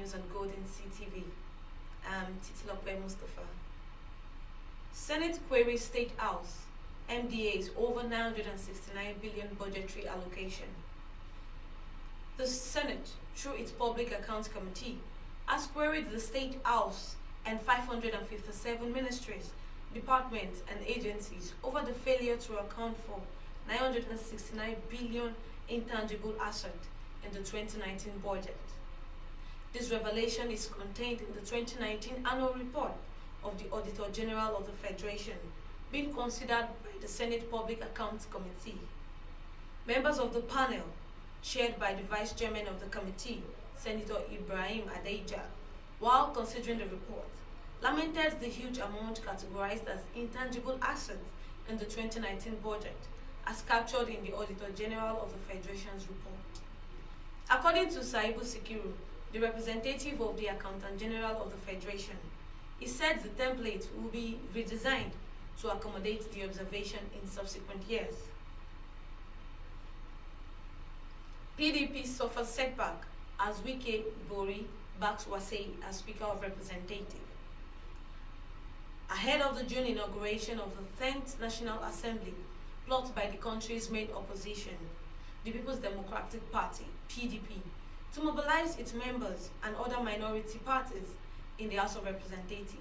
News on Golden CTV. I'm Titilope Mustafa. Senate queries State House, MDA's over 969 billion budgetary allocation. The Senate, through its Public Accounts Committee, has queried the State House and 557 ministries, departments, and agencies over the failure to account for 969 billion intangible assets in the 2019 budget. This revelation is contained in the 2019 annual report of the Auditor General of the Federation, being considered by the Senate Public Accounts Committee. Members of the panel, chaired by the Vice Chairman of the committee, Senator Ibrahim Adeja, while considering the report, lamented the huge amount categorized as intangible assets in the 2019 budget, as captured in the Auditor General of the Federation's report. According to Saibu Sikiru, the representative of the Accountant General of the Federation, he said the template will be redesigned to accommodate the observation in subsequent years. PDP suffers setback as WIKE Bori backs Wasei as Speaker of Representatives. Ahead of the June inauguration of the 10th National Assembly, blocked by the country's main opposition, the People's Democratic Party, PDP, to mobilize its members and other minority parties in the House of Representatives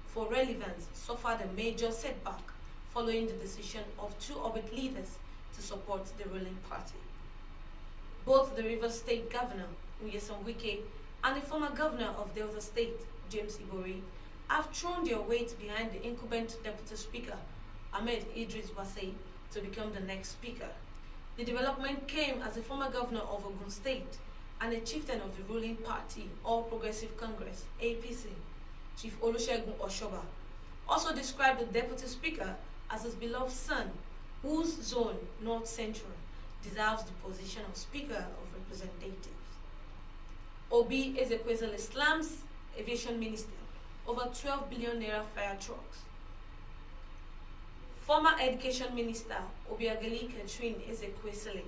for relevance suffered a major setback following the decision of two of its leaders to support the ruling party. Both the Rivers State Governor, Nyesom Wike, and the former Governor of Delta State, James Ibori, have thrown their weight behind the incumbent Deputy Speaker, Ahmed Idris Wasei, to become the next Speaker. The development came as the former Governor of Ogun State and a chieftain of the ruling party, All Progressive Congress, APC, Chief Olusegun Oshoba, also described the Deputy Speaker as his beloved son, whose zone, North Central, deserves the position of Speaker of Representatives. Obi Ezekwesili Islam's Aviation Minister, over 12 billion naira fire trucks. Former Education Minister Obiageli Catherine Ezekwesili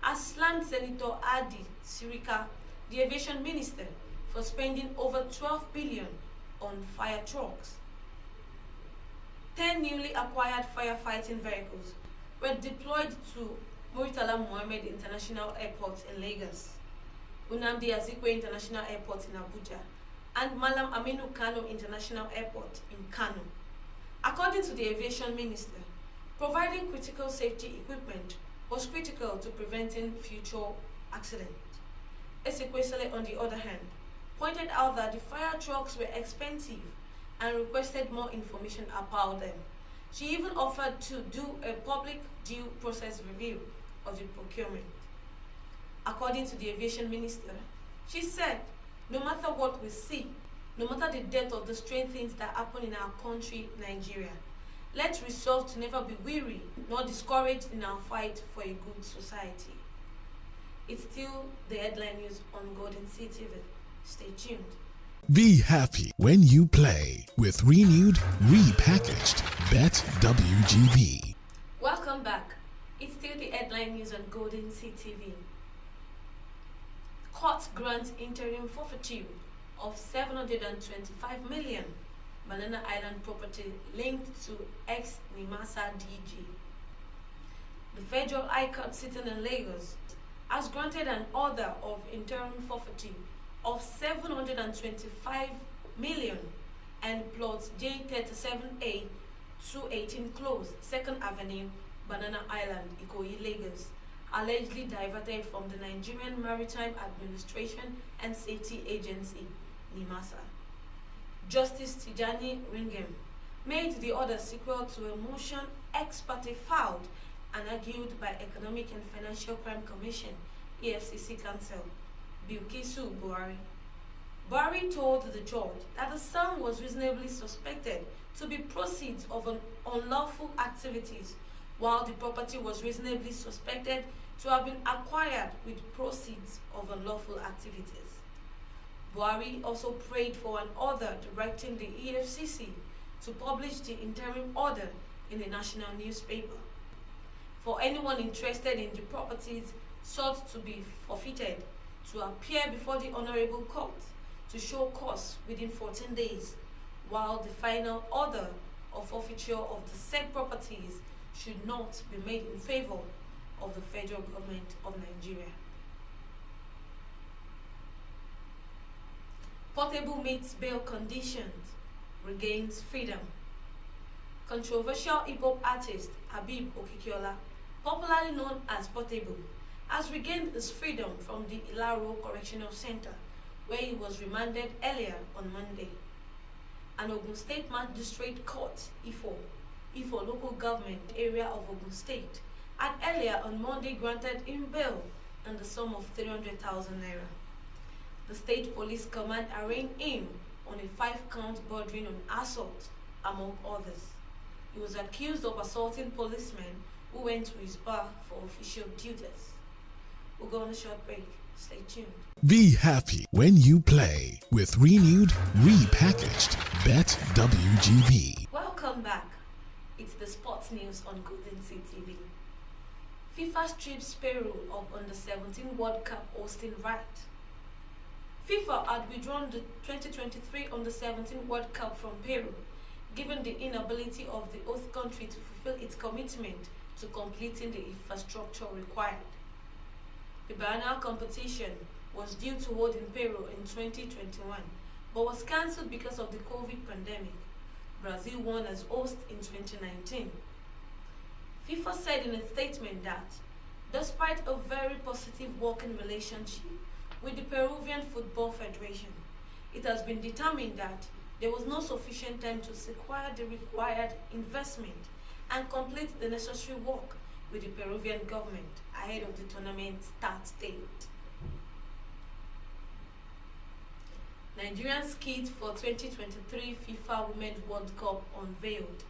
has slammed Senator Adi Sirika, the Aviation Minister, for spending over 12 billion on fire trucks. 10 newly acquired firefighting vehicles were deployed to Muritala Mohammed International Airport in Lagos, Nnamdi Azikiwe International Airport in Abuja, and Malam Aminu Kano International Airport in Kano. According to the Aviation Minister, providing critical safety equipment was critical to preventing future accidents. Ezekwesili, on the other hand, pointed out that the fire trucks were expensive and requested more information about them. She even offered to do a public due process review of the procurement. According to the Aviation Minister, she said, no matter what we see, no matter the depth of the strange things that happen in our country, Nigeria, let's resolve to never be weary nor discouraged in our fight for a good society. It's still the headline news on Golden CTV. Stay tuned. Be happy when you play with renewed, repackaged Bet WGB. Welcome back. It's still the headline news on Golden CTV. Court grants interim forfeiture of 725 million Banana Island property linked to ex-Nimasa DG. The Federal High Court sitting in Lagos has granted an order of interim forfeiture of 725 million and plots J37A 218 Close, 2nd Avenue, Banana Island, Ikoyi, Lagos, allegedly diverted from the Nigerian Maritime Administration and Safety Agency, NIMASA. Justice Tijani Ringem made the order sequel to a motion ex parte filed and argued by Economic and Financial Crime Commission, EFCC counsel, Bilkisu Buhari. Buhari told the judge that the sum was reasonably suspected to be proceeds of unlawful activities, while the property was reasonably suspected to have been acquired with proceeds of unlawful activities. Buhari also prayed for an order directing the EFCC to publish the interim order in the national newspaper. For anyone interested in the properties sought to be forfeited to appear before the Honorable Court to show cause within 14 days, while the final order of forfeiture of the said properties should not be made in favor of the federal government of Nigeria. Portable meets bail conditions, regains freedom. Controversial hip-hop artist Habib Okikiola, popularly known as Portable, has regained his freedom from the Ilaro Correctional Center, where he was remanded earlier on Monday. An Ogun State Magistrate Court, Ifo local government area of Ogun State, had earlier on Monday granted him bail and the sum of 300,000 naira. The State Police Command arraigned him on a 5-count bordering on assault, among others. He was accused of assaulting policemen who went to his bar for official duties. We'll go on a short break. Stay tuned. Be happy when you play with renewed, repackaged Bet WGB. Welcome back. It's the sports news on Golden CTV. FIFA strips Peru of Under-17 World Cup hosting right. FIFA had withdrawn the 2023 Under-17 World Cup from Peru, given the inability of the host country to fulfill its commitment to completing the infrastructure required. The biennial competition was due to hold in Peru in 2021, but was cancelled because of the COVID pandemic. Brazil won as host in 2019. FIFA said in a statement that, despite a very positive working relationship with the Peruvian Football Federation, it has been determined that there was no sufficient time to secure the required investment and complete the necessary work with the Peruvian government ahead of the tournament start date. Nigerian kit for 2023 FIFA Women's World Cup unveiled.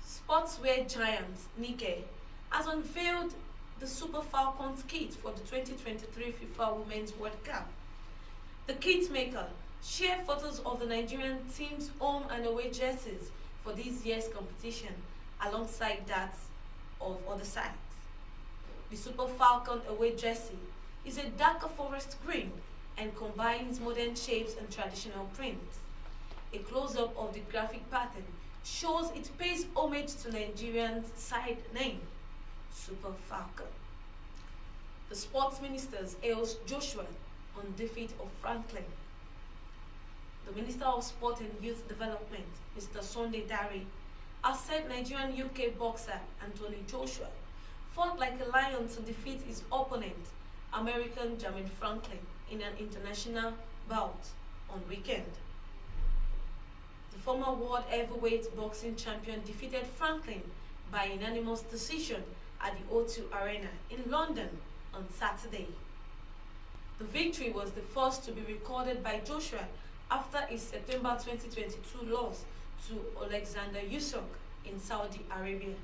Sportswear giant WIKE has unveiled the Super Falcons kit for the 2023 FIFA Women's World Cup. The kit maker shared photos of the Nigerian team's home and away jerseys for this year's competition alongside that of other sides. The Super Falcon away jersey is a darker forest green and combines modern shapes and traditional prints. A close-up of the graphic pattern shows it pays homage to Nigerian's side name, Super Falcon. The sports ministers hails Joshua on defeat of Franklin. The Minister of Sport and Youth Development, Mr. Sunday Dare, has said Nigerian UK boxer Anthony Joshua fought like a lion to defeat his opponent, American Jermaine Franklin, in an international bout on weekend. The former world heavyweight boxing champion defeated Franklin by unanimous decision at the O2 Arena in London on Saturday. The victory was the first to be recorded by Joshua after his September 2022 loss to Alexander Usyk in Saudi Arabia.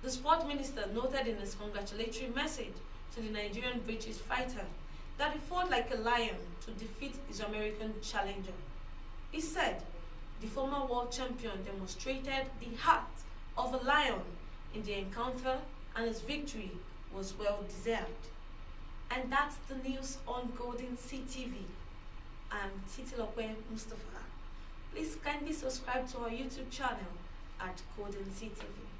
The sport minister noted in his congratulatory message to the Nigerian British fighter that he fought like a lion to defeat his American challenger. He said the former world champion demonstrated the heart of a lion in the encounter and his victory was well deserved. And that's the news on Golden CTV. I'm Titilope Mustafa. Please kindly subscribe to our YouTube channel at Golden CTV.